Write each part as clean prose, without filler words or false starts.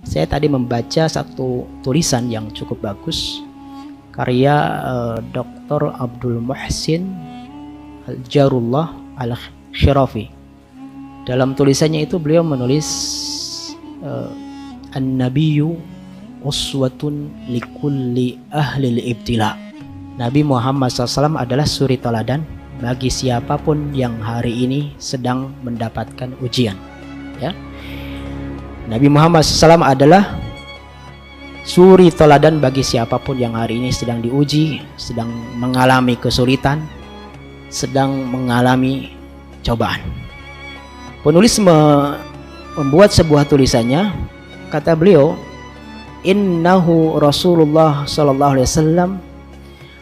Saya tadi membaca satu tulisan yang cukup bagus, karya Dr. Abdul Muhsin Al-Jarullah Al-Khirafi. Dalam tulisannya itu beliau menulis An-Nabiyyu uswatun likulli ahlil ibtila. Nabi Muhammad SAW adalah suri teladan bagi siapapun yang hari ini sedang mendapatkan ujian. Ya, Nabi Muhammad SAW adalah suri teladan bagi siapapun yang hari ini sedang diuji, sedang mengalami kesulitan, sedang mengalami cobaan. Penulis membuat sebuah tulisannya, kata beliau, innahu Rasulullah sallallahu alaihi wasallam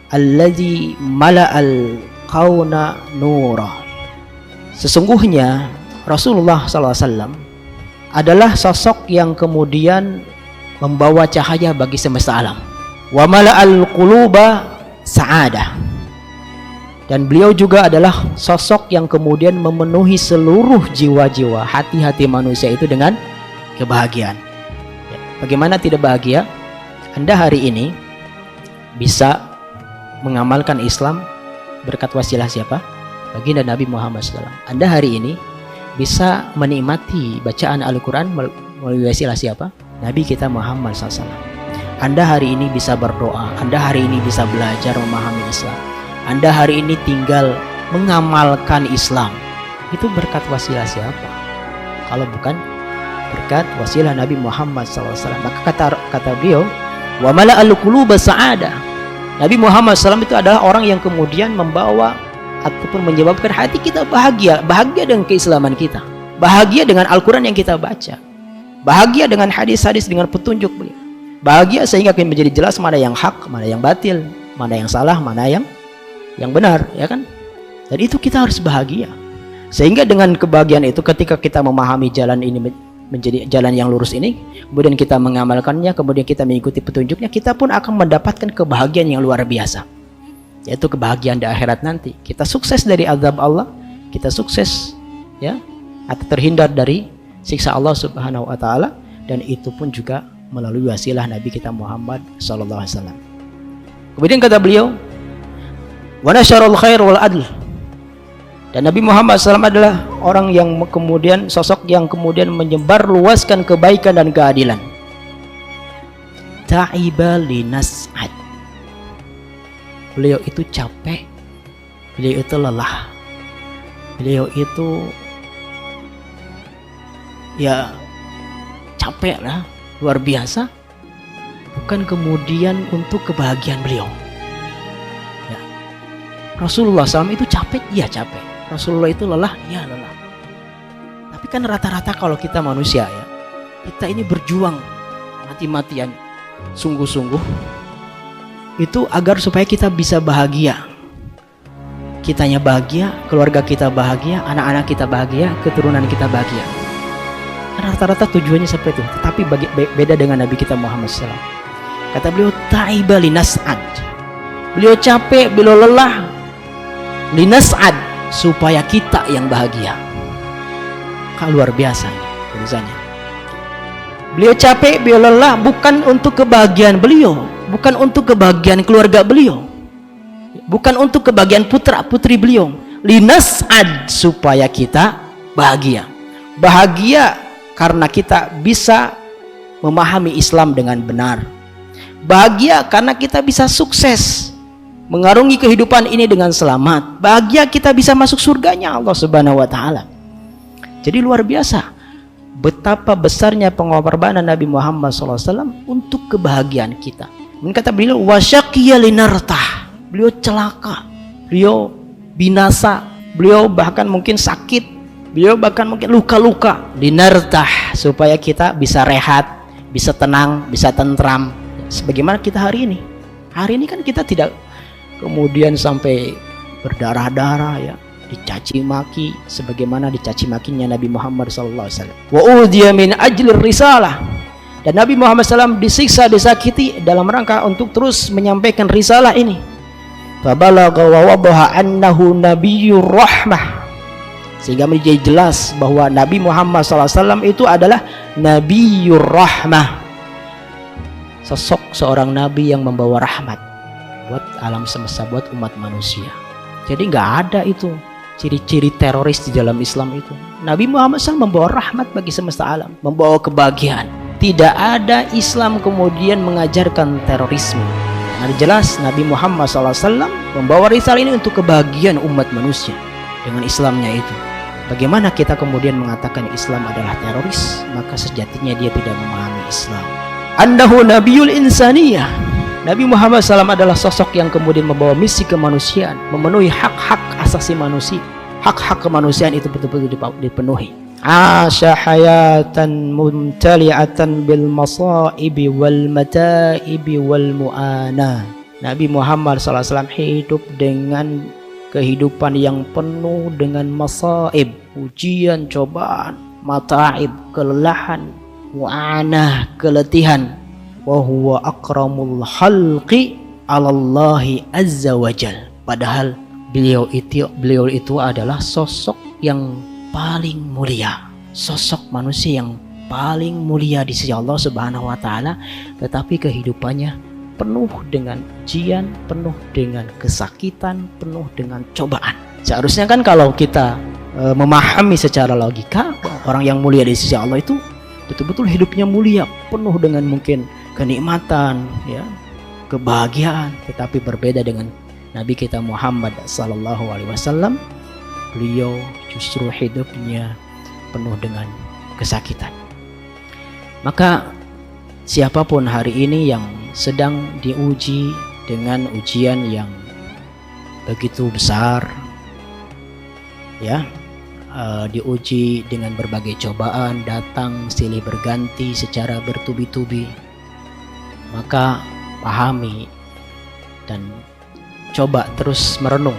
alladzi mala'al kauna nura. Sesungguhnya Rasulullah sallallahu alaihi wasallam adalah sosok yang kemudian membawa cahaya bagi semesta alam. Wa mala'al quluba sa'adah. Dan beliau juga adalah sosok yang kemudian memenuhi seluruh jiwa-jiwa, hati-hati manusia itu dengan kebahagiaan. Bagaimana tidak bahagia? Anda hari ini bisa mengamalkan Islam berkat wasilah siapa? Baginda Nabi Muhammad SAW. Anda hari ini bisa menikmati bacaan Al-Quran melalui wasilah siapa? Nabi kita Muhammad SAW. Anda hari ini bisa berdoa, Anda hari ini bisa belajar memahami Islam, Anda hari ini tinggal mengamalkan Islam. Itu berkat wasilah siapa? Kalau bukan berkat wasilah Nabi Muhammad SAW. Maka kata beliau, wa mala'al quluba sa'adah. Nabi Muhammad SAW itu adalah orang yang kemudian membawa ataupun menyebabkan hati kita bahagia. Bahagia dengan keislaman kita, bahagia dengan Al-Quran yang kita baca, bahagia dengan hadis-hadis, dengan petunjuk beliau, bahagia sehingga akan menjadi jelas mana yang hak, mana yang batil, mana yang salah, mana yang benar, ya kan? Dan itu kita harus bahagia. Sehingga dengan kebahagiaan itu, ketika kita memahami jalan ini menjadi jalan yang lurus ini, kemudian kita mengamalkannya, kemudian kita mengikuti petunjuknya, kita pun akan mendapatkan kebahagiaan yang luar biasa, yaitu kebahagiaan di akhirat nanti. Kita sukses dari azab Allah, kita sukses ya, atau terhindar dari siksa Allah Subhanahu wa taala, dan itu pun juga melalui wasilah Nabi kita Muhammad sallallahu alaihi wasallam. Kemudian kata beliau, wa nasyarul khair wal adl. Dan Nabi Muhammad SAW adalah orang yang kemudian, sosok yang kemudian menyebar luaskan kebaikan dan keadilan. Ta'iba linas'ad. Beliau itu capek, beliau itu lelah, beliau itu ya capek lah, luar biasa, bukan kemudian untuk kebahagiaan beliau. Ya. Rasulullah SAW itu capek, ya capek. Rasulullah itu lelah, ya lelah. Tapi kan rata-rata kalau kita manusia ya, kita ini berjuang mati-matian, sungguh-sungguh, itu agar supaya kita bisa bahagia. Kitanya bahagia, keluarga kita bahagia, anak-anak kita bahagia, keturunan kita bahagia. Rata-rata tujuannya seperti itu. Tetapi beda dengan Nabi kita Muhammad SAW. Kata beliau, ta'iba linas'ad. Beliau capek, beliau lelah, linas'ad, supaya kita yang bahagia. Kan luar biasa tulisannya. Beliau capek, beliau lelah, bukan untuk kebahagiaan beliau, bukan untuk kebahagiaan keluarga beliau, bukan untuk kebahagiaan putra putri beliau. Linas'ad, supaya kita bahagia. Bahagia karena kita bisa memahami Islam dengan benar. Bahagia karena kita bisa sukses mengarungi kehidupan ini dengan selamat. Bahagia kita bisa masuk surganya Allah Subhanahu wa taala. Jadi luar biasa betapa besarnya pengorbanan Nabi Muhammad SAW untuk kebahagiaan kita. Dan kata beliau, wasyaqiya linartah. Beliau celaka, beliau binasa, beliau bahkan mungkin sakit, beliau bahkan mungkin luka-luka. Linartah, supaya kita bisa rehat, bisa tenang, bisa tentram. Sebagaimana kita hari ini. Hari ini kan kita tidak kemudian sampai berdarah-darah ya, dicaci maki sebagaimana dicaci makinya Nabi Muhammad SAW. Wa udhiya min ajli risalah. Dan Nabi Muhammad SAW disiksa, disakiti dalam rangka untuk terus menyampaikan risalah ini. Fabalagha wa wadaha annahu nabiyyur rahmah. Sehingga menjadi jelas bahwa Nabi Muhammad SAW itu adalah nabiyyur rahmah, sosok seorang nabi yang membawa rahmat buat alam semesta, buat umat manusia. Jadi nggak ada itu ciri-ciri teroris di dalam Islam itu. Nabi Muhammad SAW membawa rahmat bagi semesta alam, membawa kebahagiaan. Tidak ada Islam kemudian mengajarkan terorisme. Nah, jelas Nabi Muhammad SAW membawa risalah ini untuk kebahagiaan umat manusia dengan Islamnya itu. Bagaimana kita kemudian mengatakan Islam adalah teroris? Maka sejatinya dia tidak memahami Islam. Annahu nabiyul insaniyah. Nabi Muhammad SAW adalah sosok yang kemudian membawa misi kemanusiaan, memenuhi hak-hak asasi manusia. Hak-hak kemanusiaan itu betul-betul dipenuhi. Asya hayatan mumtali'atan bil masaibi wal mataibi wal mu'ana. Nabi Muhammad SAW hidup dengan kehidupan yang penuh dengan masaib, ujian, cobaan, mataib, kelelahan, mu'anah, keletihan. Wa huwa akramul khalqi 'alallahi azza wajal. Padahal beliau itu adalah sosok yang paling mulia, sosok manusia yang paling mulia di sisi Allah Subhanahu wa taala, tetapi kehidupannya penuh dengan ujian, penuh dengan kesakitan, penuh dengan cobaan. Seharusnya kan kalau kita memahami secara logika, orang yang mulia di sisi Allah itu betul-betul hidupnya mulia, penuh dengan mungkin kenikmatan, ya, kebahagiaan. Tetapi berbeda dengan Nabi kita Muhammad sallallahu alaihi wasallam, beliau justru hidupnya penuh dengan kesakitan. Maka siapapun hari ini yang sedang diuji dengan ujian yang begitu besar, ya, diuji dengan berbagai cobaan datang silih berganti secara bertubi-tubi, maka pahami dan coba terus merenung,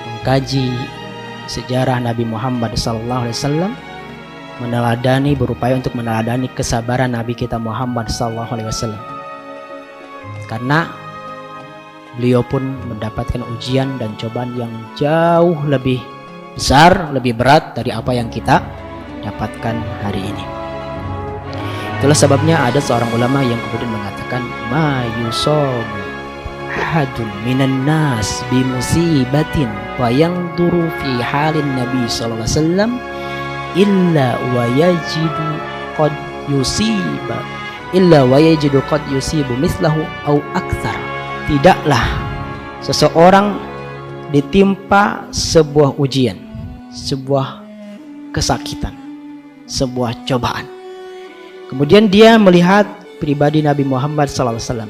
mengkaji sejarah Nabi Muhammad SAW, berupaya untuk meneladani kesabaran Nabi kita Muhammad SAW. Karena beliau pun mendapatkan ujian dan cobaan yang jauh lebih besar, lebih berat dari apa yang kita dapatkan hari ini. Itulah sebabnya ada seorang ulama yang kemudian mengatakan, ma yusobu ahadun minan nas bi musibatin wa yanzuru fi halin Nabi sallallahu alaihi wasallam illa wa yajidu qad yusibu mislahu au aktsar. Tidaklah seseorang ditimpa sebuah ujian, sebuah kesakitan, sebuah cobaan, kemudian dia melihat pribadi Nabi Muhammad SAW,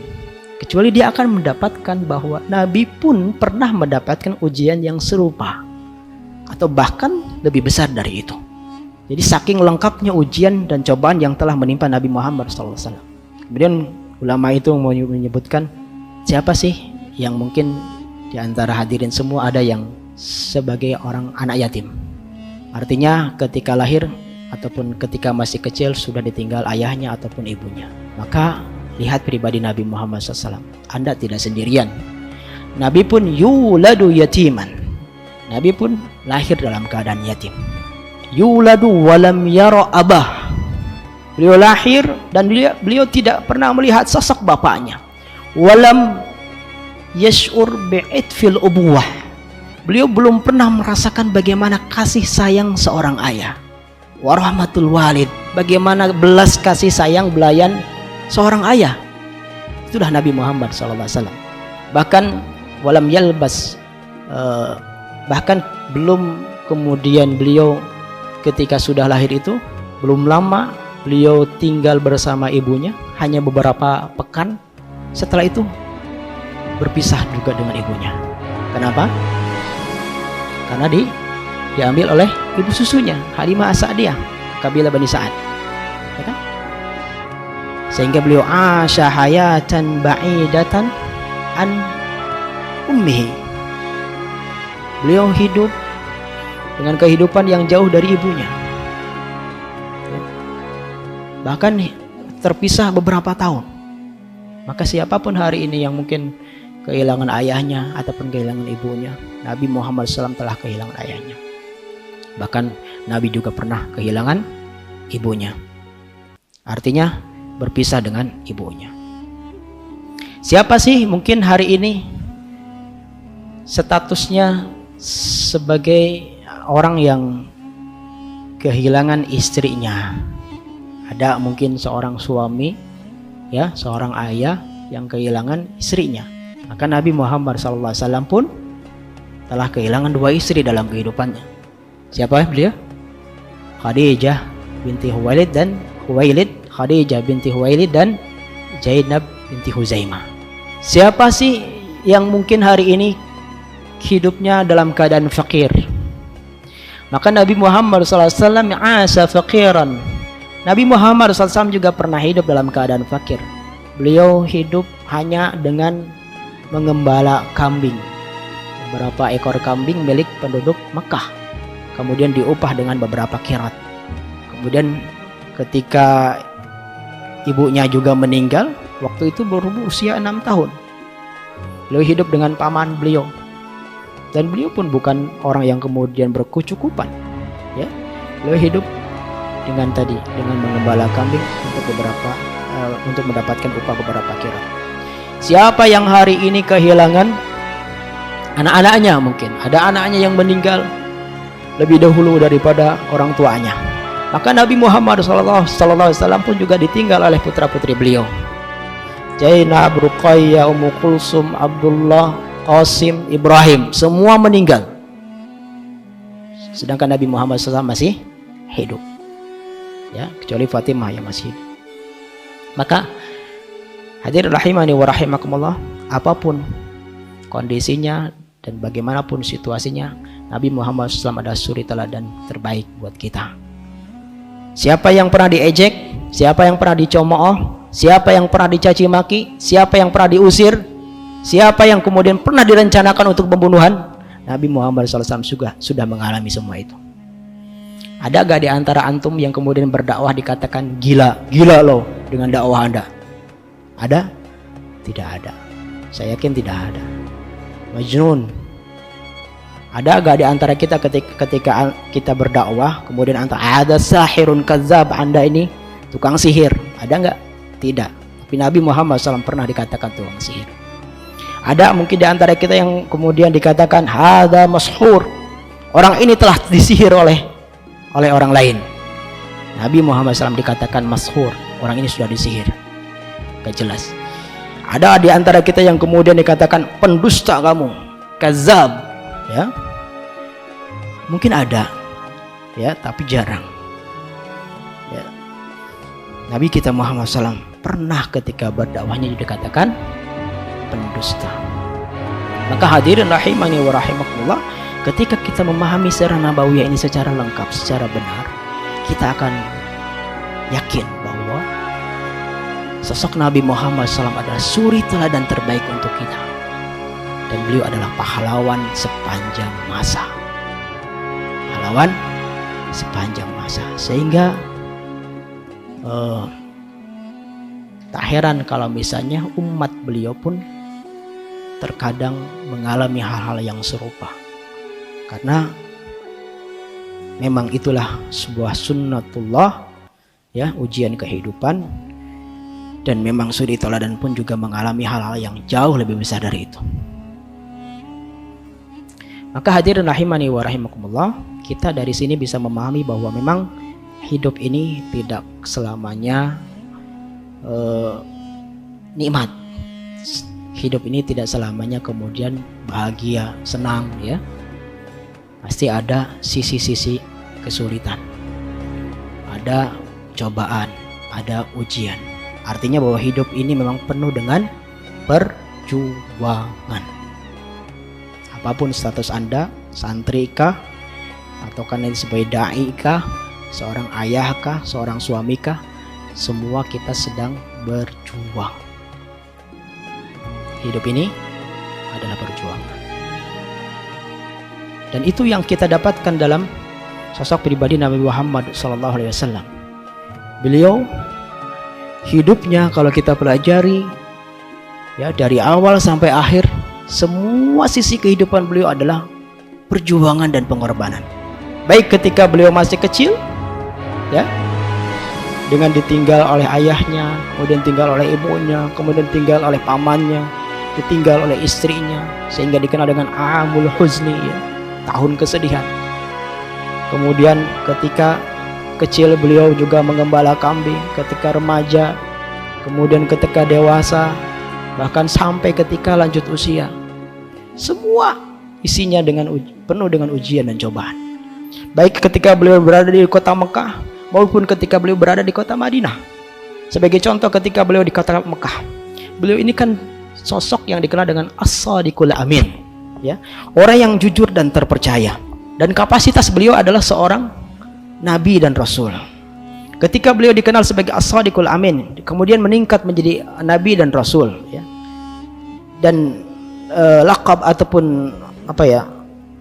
kecuali dia akan mendapatkan bahwa Nabi pun pernah mendapatkan ujian yang serupa atau bahkan lebih besar dari itu. Jadi saking lengkapnya ujian dan cobaan yang telah menimpa Nabi Muhammad SAW. Kemudian ulama itu menyebutkan, siapa sih yang mungkin di antara hadirin semua ada yang sebagai orang anak yatim, artinya ketika lahir ataupun ketika masih kecil sudah ditinggal ayahnya ataupun ibunya. Maka lihat pribadi Nabi Muhammad SAW, Anda tidak sendirian. Nabi pun yuladu yatiman, Nabi pun lahir dalam keadaan yatim. Yuladu walam yara abah, beliau lahir dan beliau tidak pernah melihat sosok bapaknya. Walam yash'ur bi'itfil ubuwah, beliau belum pernah merasakan bagaimana kasih sayang seorang ayah. Warahmatul walid, bagaimana belas kasih sayang belayan seorang ayah. Itulah Nabi Muhammad SAW. Bahkan walam yalbas, bahkan belum kemudian beliau ketika sudah lahir itu belum lama beliau tinggal bersama ibunya hanya beberapa pekan. Setelah itu berpisah juga dengan ibunya. Kenapa? Karena diambil oleh ibu susunya, Halimah As-Sa'diyah, kabilah Bani Sa'ad, ya kan? Sehingga beliau asya hayatan ba'idatan an ummihi, beliau hidup dengan kehidupan yang jauh dari ibunya, bahkan terpisah beberapa tahun. Maka siapapun hari ini yang mungkin kehilangan ayahnya ataupun kehilangan ibunya, Nabi Muhammad SAW telah kehilangan ayahnya. Bahkan Nabi juga pernah kehilangan ibunya. Artinya berpisah dengan ibunya. Siapa sih mungkin hari ini statusnya sebagai orang yang kehilangan istrinya? Ada mungkin seorang suami, ya, seorang ayah yang kehilangan istrinya. Maka Nabi Muhammad SAW pun telah kehilangan 2 istri dalam kehidupannya. Siapa beliau? Khadijah binti Khuwailid dan Khadijah binti Khuwailid dan Zainab binti Huzaimah. Siapa sih yang mungkin hari ini hidupnya dalam keadaan fakir? Maka Nabi Muhammad SAW asa fakiran. Nabi Muhammad SAW juga pernah hidup dalam keadaan fakir. Beliau hidup hanya dengan mengembala kambing, beberapa ekor kambing milik penduduk Mekah, kemudian diupah dengan beberapa kirat. Kemudian ketika ibunya juga meninggal, waktu itu berusia 6 tahun. Beliau hidup dengan paman beliau, dan beliau pun bukan orang yang kemudian berkecukupan, ya. Beliau hidup dengan mengembala kambing untuk mendapatkan upah beberapa kirat. Siapa yang hari ini kehilangan anak-anaknya? Mungkin ada anaknya yang meninggal lebih dahulu daripada orang tuanya. Maka Nabi Muhammad SAW pun juga ditinggal oleh putra-putri beliau. Zainab, Ruqayyah, Ummu Kulsum, Abdullah, Qasim, Ibrahim, semua meninggal. Sedangkan Nabi Muhammad SAW masih hidup, ya, kecuali Fatimah yang masih hidup. Maka hadirin rahimani wa rahimakumullah, apapun kondisinya dan bagaimanapun situasinya, Nabi Muhammad SAW adalah suri teladan terbaik buat kita. Siapa yang pernah diejek, siapa yang pernah dicemooh, siapa yang pernah dicaci maki, siapa yang pernah diusir, siapa yang kemudian pernah direncanakan untuk pembunuhan, Nabi Muhammad SAW sudah mengalami semua itu. Ada gak di antara antum yang kemudian berdakwah dikatakan gila loh dengan dakwah Anda? Ada? Tidak ada. Saya yakin tidak ada. Majnun. Ada gak di antara kita ketika kita berdakwah kemudian ada sahirun kadzab, Anda ini tukang sihir? Ada nggak? Tidak. Tapi Nabi Muhammad SAW pernah dikatakan tukang sihir. Ada mungkin di antara kita yang kemudian dikatakan hada mashur, orang ini telah disihir oleh orang lain. Nabi Muhammad SAW dikatakan mashur, orang ini sudah disihir. Gak jelas. Ada di antara kita yang kemudian dikatakan pendusta kamu, kadzab, ya. Mungkin ada, ya, tapi jarang, ya. Nabi kita Muhammad SAW pernah ketika berdakwahnya dikatakan pendusta. Maka hadirin rahimani wa rahimakumullah, ketika kita memahami sirah nabawiyah ini secara lengkap, secara benar, kita akan yakin bahwa sosok Nabi Muhammad SAW adalah suri teladan terbaik untuk kita, dan beliau adalah pahlawan sepanjang masa. Pahlawan sepanjang masa. Sehingga tak heran kalau misalnya umat beliau pun terkadang mengalami hal-hal yang serupa, karena memang itulah sebuah sunnatullah, ya, ujian kehidupan. Dan memang suri teladan pun juga mengalami hal-hal yang jauh lebih besar dari itu. Maka hadirin rahimani wa rahimakumullah, kita dari sini bisa memahami bahwa memang hidup ini tidak selamanya nikmat. Hidup ini tidak selamanya kemudian bahagia, senang, ya. Pasti ada sisi-sisi kesulitan, ada cobaan, ada ujian. Artinya bahwa hidup ini memang penuh dengan perjuangan. Apapun status Anda, santri kah, atau kan sebagai dai kah, seorang ayah kah, seorang suami kah, semua kita sedang berjuang. Hidup ini adalah perjuangan. Dan itu yang kita dapatkan dalam sosok pribadi Nabi Muhammad SAW. Beliau hidupnya kalau kita pelajari, ya, dari awal sampai akhir, semua sisi kehidupan beliau adalah perjuangan dan pengorbanan. Baik ketika beliau masih kecil, ya, dengan ditinggal oleh ayahnya, kemudian tinggal oleh ibunya, kemudian tinggal oleh pamannya, ditinggal oleh istrinya, sehingga dikenal dengan Amul Huzni, ya, tahun kesedihan. Kemudian ketika kecil beliau juga mengembala kambing, ketika remaja, kemudian ketika dewasa, bahkan sampai ketika lanjut usia. Semua isinya penuh dengan ujian dan cobaan. Baik ketika beliau berada di kota Mekah maupun ketika beliau berada di kota Madinah. Sebagai contoh, ketika beliau di kota Mekah, beliau ini kan sosok yang dikenal dengan As-Sadiqul Amin, ya, orang yang jujur dan terpercaya. Dan kapasitas beliau adalah seorang nabi dan rasul. Ketika beliau dikenal sebagai As-Sadiqul Amin, kemudian meningkat menjadi nabi dan rasul, ya. Dan lakab ataupun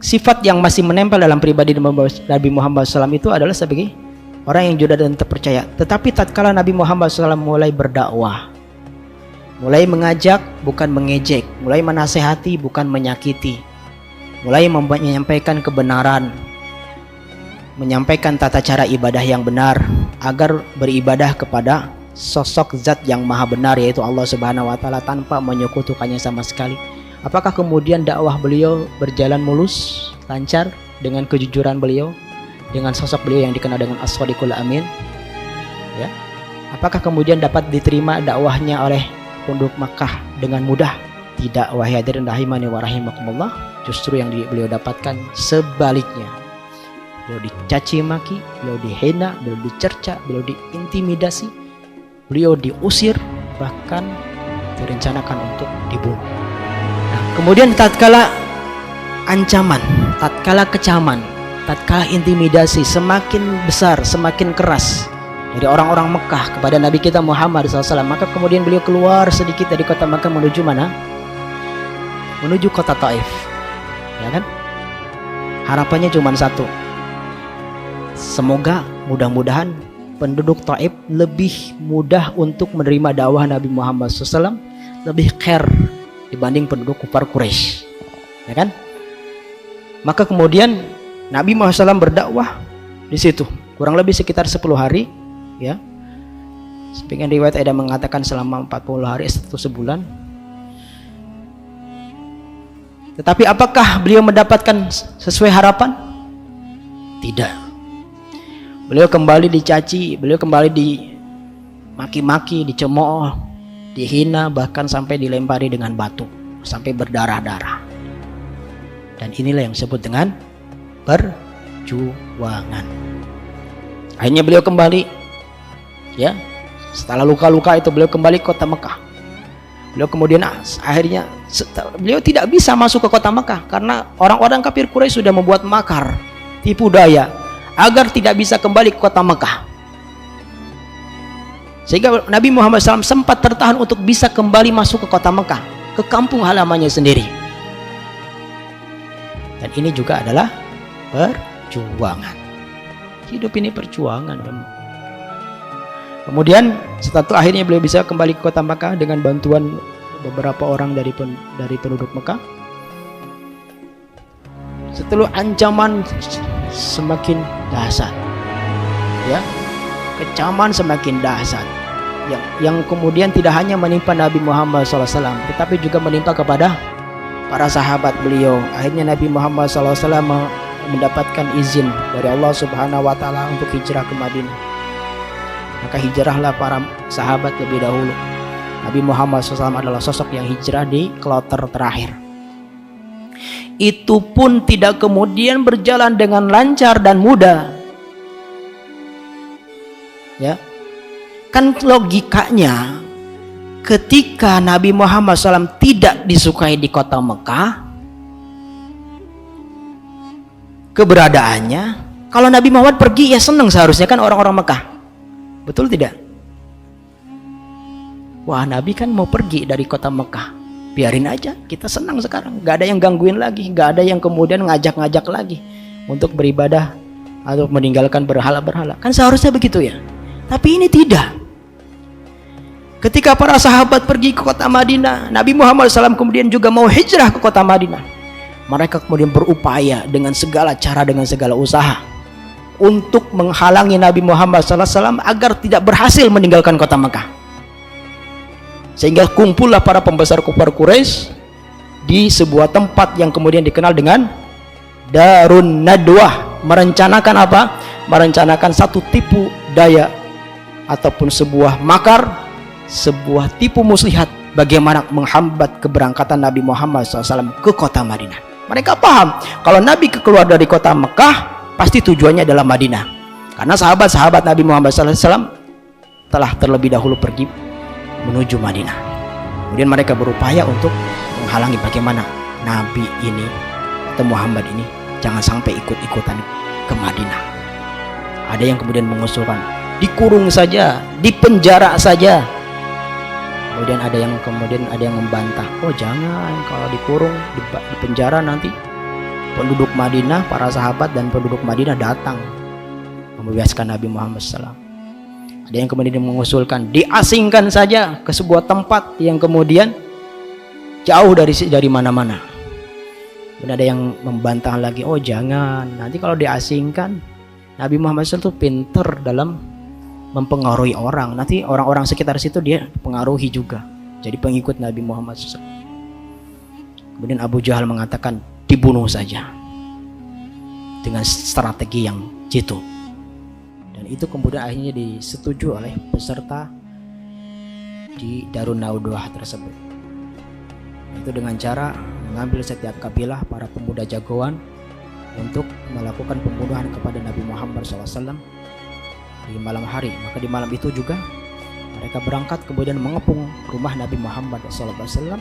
sifat yang masih menempel dalam pribadi Nabi Muhammad SAW itu adalah sebagai orang yang jujur dan terpercaya. Tetapi tatkala Nabi Muhammad SAW mulai berdakwah, mulai mengajak bukan mengejek, mulai menasehati bukan menyakiti, mulai menyampaikan kebenaran, menyampaikan tata cara ibadah yang benar agar beribadah kepada sosok zat yang maha benar, yaitu Allah Subhanahu wa Ta'ala, tanpa menyekutukannya sama sekali. Apakah kemudian dakwah beliau berjalan mulus, lancar dengan kejujuran beliau, dengan sosok beliau yang dikenal dengan As-Sadiqul Amin, ya? Apakah kemudian dapat diterima dakwahnya oleh penduduk Makkah dengan mudah? Tidak, wahai hadirin rahimani wa rahimakumullah. Justru yang beliau dapatkan sebaliknya. Beliau dicaci maki, beliau dihina, beliau dicerca, beliau diintimidasi, beliau diusir, bahkan direncanakan untuk dibunuh. Nah, kemudian tatkala ancaman, tatkala kecaman, tatkala intimidasi semakin besar, semakin keras dari orang-orang Mekah kepada Nabi kita Muhammad SAW, maka kemudian beliau keluar sedikit dari kota Mekah menuju mana? Menuju kota Taif, ya kan? Harapannya cuma satu, semoga mudah-mudahan penduduk Taif lebih mudah untuk menerima dakwah Nabi Muhammad SAW, lebih care dibanding penduduk kufar Quraisy, ya kan? Maka kemudian Nabi Muhammad SAW berdakwah di situ kurang lebih sekitar 10 hari, ya. Sebagian riwayat ada mengatakan selama 40 hari, 1 sebulan. Tetapi apakah beliau mendapatkan sesuai harapan? Tidak. Beliau kembali dicaci, beliau kembali dimaki-maki, dicemooh, dihina, bahkan sampai dilempari dengan batu sampai berdarah-darah. Dan inilah yang disebut dengan perjuangan. Akhirnya beliau kembali, ya, setelah luka-luka itu beliau kembali ke kota Mekah. Beliau kemudian akhirnya beliau tidak bisa masuk ke kota Mekah karena orang-orang kafir Quraisy sudah membuat makar, tipu daya agar tidak bisa kembali ke kota Mekah. Sehingga Nabi Muhammad SAW sempat tertahan untuk bisa kembali masuk ke kota Mekah, ke kampung halamannya sendiri. Dan ini juga adalah perjuangan. Hidup ini perjuangan memang. Kemudian setelah itu akhirnya beliau bisa kembali ke kota Mekah dengan bantuan beberapa orang dari penduduk Mekah. Setelah ancaman semakin dahsyat, ya, kecaman semakin dahsyat, yang kemudian tidak hanya menimpa Nabi Muhammad SAW, tetapi juga menimpa kepada para sahabat beliau. Akhirnya Nabi Muhammad SAW mendapatkan izin dari Allah Subhanahu wa Ta'ala untuk hijrah ke Madinah. Maka hijrahlah para sahabat lebih dahulu. Nabi Muhammad SAW adalah sosok yang hijrah di kloter terakhir. Itu pun tidak kemudian berjalan dengan lancar dan mudah, ya. Kan logikanya ketika Nabi Muhammad SAW tidak disukai di kota Mekah, keberadaannya, kalau Nabi Muhammad pergi ya senang seharusnya kan orang-orang Mekah. Betul tidak? Wah, Nabi kan mau pergi dari kota Mekah, biarin aja, kita senang sekarang, gak ada yang gangguin lagi, gak ada yang kemudian ngajak-ngajak lagi untuk beribadah atau meninggalkan berhala-berhala. Kan seharusnya begitu ya. Tapi ini tidak. Ketika para sahabat pergi ke kota Madinah, Nabi Muhammad SAW kemudian juga mau hijrah ke kota Madinah. Mereka kemudian berupaya dengan segala cara, dengan segala usaha untuk menghalangi Nabi Muhammad SAW agar tidak berhasil meninggalkan kota Mekah. Sehingga kumpullah para pembesar kufar Quraisy di sebuah tempat yang kemudian dikenal dengan Darun Nadwah, merencanakan apa? Merencanakan satu tipu daya ataupun sebuah makar, sebuah tipu muslihat bagaimana menghambat keberangkatan Nabi Muhammad SAW ke kota Madinah. Mereka paham kalau Nabi keluar dari kota Mekah pasti tujuannya adalah Madinah, karena sahabat-sahabat Nabi Muhammad SAW telah terlebih dahulu pergi menuju Madinah. Kemudian mereka berupaya untuk menghalangi bagaimana Nabi ini atau Muhammad ini jangan sampai ikut-ikutan ke Madinah. Ada yang kemudian mengusulkan dikurung saja, dipenjara saja. Kemudian ada yang membantah, oh jangan, kalau dikurung, dipenjara nanti penduduk Madinah, para sahabat dan penduduk Madinah datang membebaskan Nabi Muhammad SAW. Ada yang kemudian mengusulkan diasingkan saja ke sebuah tempat yang kemudian jauh dari mana-mana. Dan ada yang membantah lagi, oh jangan, nanti kalau diasingkan Nabi Muhammad SAW itu pinter dalam mempengaruhi orang, nanti orang-orang sekitar situ dia pengaruhi juga jadi pengikut Nabi Muhammad SAW. Kemudian Abu Jahal mengatakan dibunuh saja dengan strategi yang jitu, dan itu kemudian akhirnya disetujui oleh peserta di Darun Nadwah tersebut. Itu dengan cara mengambil setiap kabilah para pemuda jagoan untuk melakukan pembunuhan kepada Nabi Muhammad SAW di malam hari. Maka di malam itu juga mereka berangkat kemudian mengepung rumah Nabi Muhammad SAW.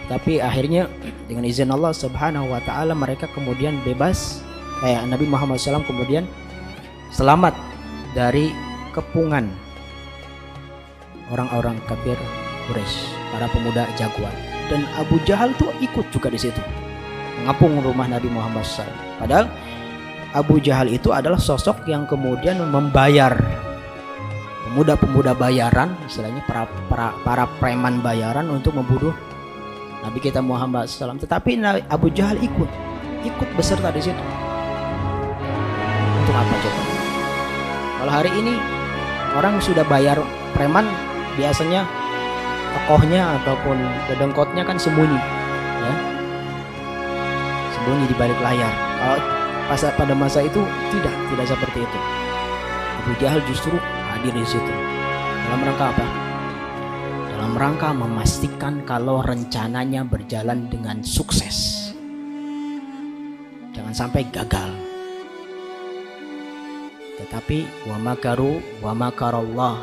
Tapi akhirnya dengan izin Allah Subhanahu wa Ta'ala mereka kemudian bebas. Nabi Muhammad SAW kemudian selamat dari kepungan orang-orang kafir Quraisy, para pemuda jagoan. Dan Abu Jahal tuh ikut juga di situ mengepung rumah Nabi Muhammad SAW. Padahal Abu Jahal itu adalah sosok yang kemudian membayar pemuda-pemuda bayaran, istilahnya para preman bayaran untuk membunuh Nabi kita Muhammad SAW. Tetapi Abu Jahal ikut beserta di situ. Untuk apa coba? Kalau hari ini orang sudah bayar preman, biasanya tokohnya ataupun kedengkotnya kan sembunyi, ya, sembunyi di balik layar. Kalau pada masa itu tidak seperti itu. Abu Jahal justru hadir di situ dalam rangka apa? Dalam rangka memastikan kalau rencananya berjalan dengan sukses, jangan sampai gagal. Tetapi wa makaru wa makarallah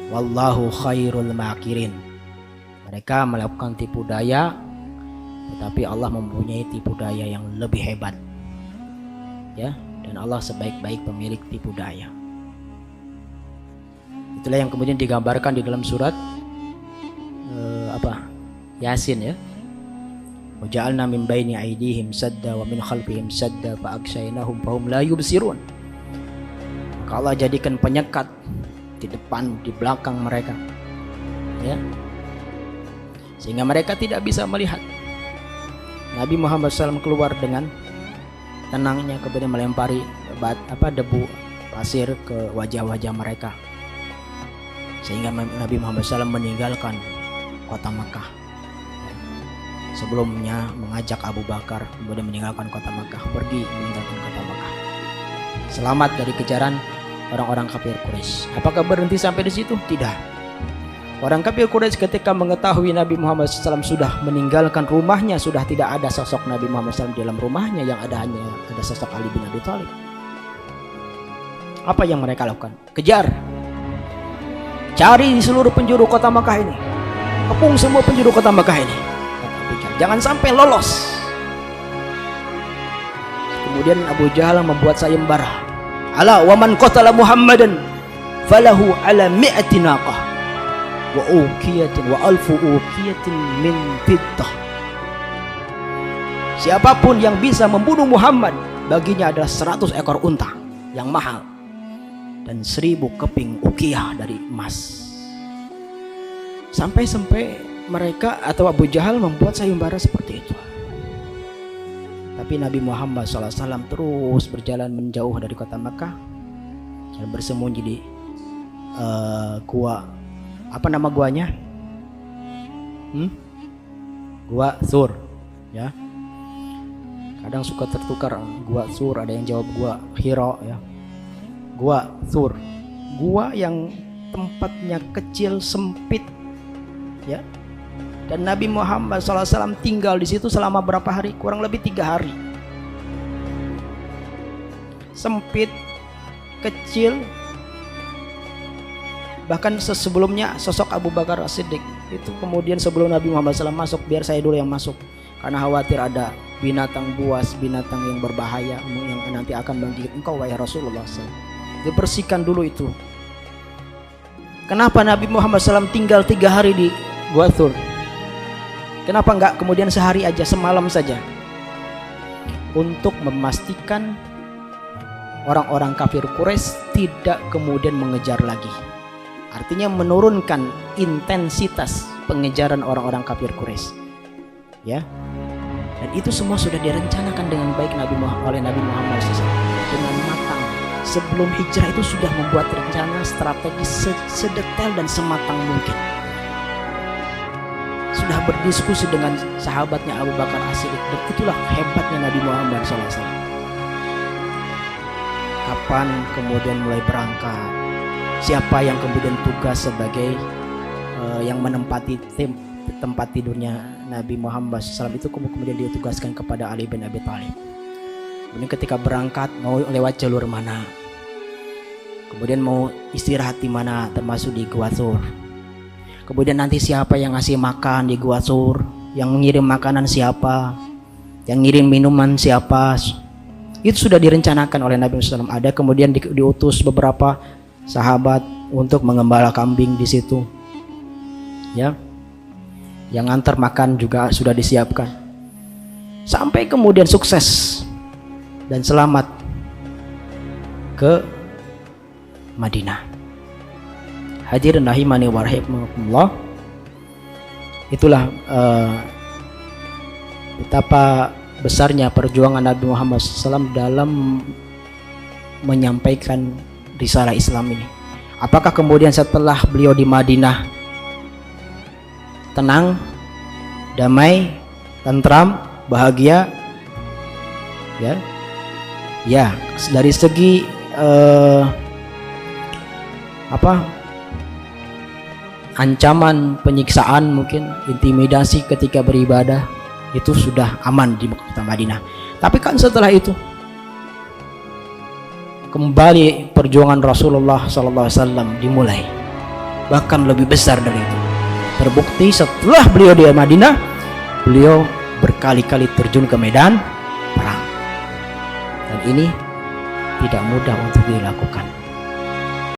wallahu khairul makirin. Mereka melakukan tipu daya, tetapi Allah mempunyai tipu daya yang lebih hebat, ya, dan Allah sebaik-baik pemilik tipu daya. Itulah yang kemudian digambarkan di dalam surat Yasin, ya. Wa ja'alna min baini aydihim sadda wa min khalfihim sadda fa aghshaynahum fahum la yubsirun. Maka Allah jadikan penyekat di depan, di belakang mereka, ya, sehingga mereka tidak bisa melihat. Nabi Muhammad SAW keluar dengan tenangnya, kemudian melempari debu pasir ke wajah-wajah mereka, sehingga Nabi Muhammad SAW meninggalkan kota Makkah. Sebelumnya mengajak Abu Bakar kemudian meninggalkan kota Makkah, pergi meninggalkan kota Makkah, selamat dari kejaran orang-orang kafir Quraisy. Apakah berhenti sampai di situ? Tidak. Orang kafir Quraisy ketika mengetahui Nabi Muhammad SAW sudah meninggalkan rumahnya, sudah tidak ada sosok Nabi Muhammad SAW di dalam rumahnya, yang hanya ada sosok Ali bin Abi Thalib. Apa yang mereka lakukan? Kejar, cari di seluruh penjuru kota Makkah ini, kepung semua penjuru kota Makkah ini, jangan sampai lolos. Kemudian Abu Jahal membuat sayembara, ala wa man qatala Muhammadan falahu ala mi'ati naqah wa uqiyatin wa alfu uqiyatin min fiddah. Siapapun yang bisa membunuh Muhammad, baginya adalah 100 ekor unta yang mahal dan 1000 keping uqiyah dari emas. Sampai mereka atau Abu Jahal membuat sayembara seperti itu. Tapi Nabi Muhammad SAW terus berjalan menjauh dari kota Makkah dan bersembunyi di gua. Apa nama guanya? Gua Sur, ya. Kadang suka tertukar gua Sur, ada yang jawab gua Hiro, ya. Gua Sur, gua yang tempatnya kecil sempit, ya. Dan Nabi Muhammad SAW tinggal di situ selama berapa hari? Kurang lebih 3 hari. Sempit, kecil. Bahkan sebelumnya sosok Abu Bakar As-Siddiq itu kemudian sebelum Nabi Muhammad SAW masuk, biar saya dulu yang masuk, karena khawatir ada binatang buas, binatang yang berbahaya yang nanti akan menggigit engkau wahai Rasulullah SAW. Dibersihkan dulu itu. Kenapa Nabi Muhammad SAW tinggal 3 hari di Gua Thur? Kenapa enggak kemudian sehari aja, semalam saja? Untuk memastikan orang-orang kafir Quraisy tidak kemudian mengejar lagi. Artinya menurunkan intensitas pengejaran orang-orang kafir Quraisy. Ya. Dan itu semua sudah direncanakan dengan baik oleh Nabi Muhammad SAW dengan matang. Sebelum hijrah itu sudah membuat rencana strategi sedetail dan sematang mungkin. Sudah berdiskusi dengan sahabatnya Abu Bakar As-Siddiq, dan itulah hebatnya Nabi Muhammad SAW. Kapan kemudian mulai berangkat, siapa yang kemudian tugas sebagai yang menempati tempat tidurnya Nabi Muhammad SAW, itu kemudian ditugaskan kepada Ali bin Abi Thalib. Kemudian ketika berangkat mau lewat jalur mana, kemudian mau istirahat di mana, termasuk di Gua Thur. Kemudian nanti siapa yang ngasih makan di Gua Thur, yang mengirim makanan siapa, yang ngirim minuman siapa, itu sudah direncanakan oleh Nabi SAW. Ada kemudian diutus beberapa sahabat untuk mengembala kambing di situ, ya. Yang antar makan juga sudah disiapkan, sampai kemudian sukses dan selamat ke Madinah. Hadirin rahimani wa rahimakumullah. Itulah betapa besarnya perjuangan Nabi Muhammad SAW dalam menyampaikan risalah Islam ini. Apakah kemudian setelah beliau di Madinah tenang, damai, tentram, bahagia? Ya, ya, dari segi ancaman penyiksaan, mungkin intimidasi ketika beribadah, itu sudah aman di kota Madinah. Tapi kan setelah itu kembali perjuangan Rasulullah SAW dimulai, bahkan lebih besar dari itu. Terbukti setelah beliau di Madinah, beliau berkali-kali terjun ke medan perang, dan ini tidak mudah untuk dilakukan.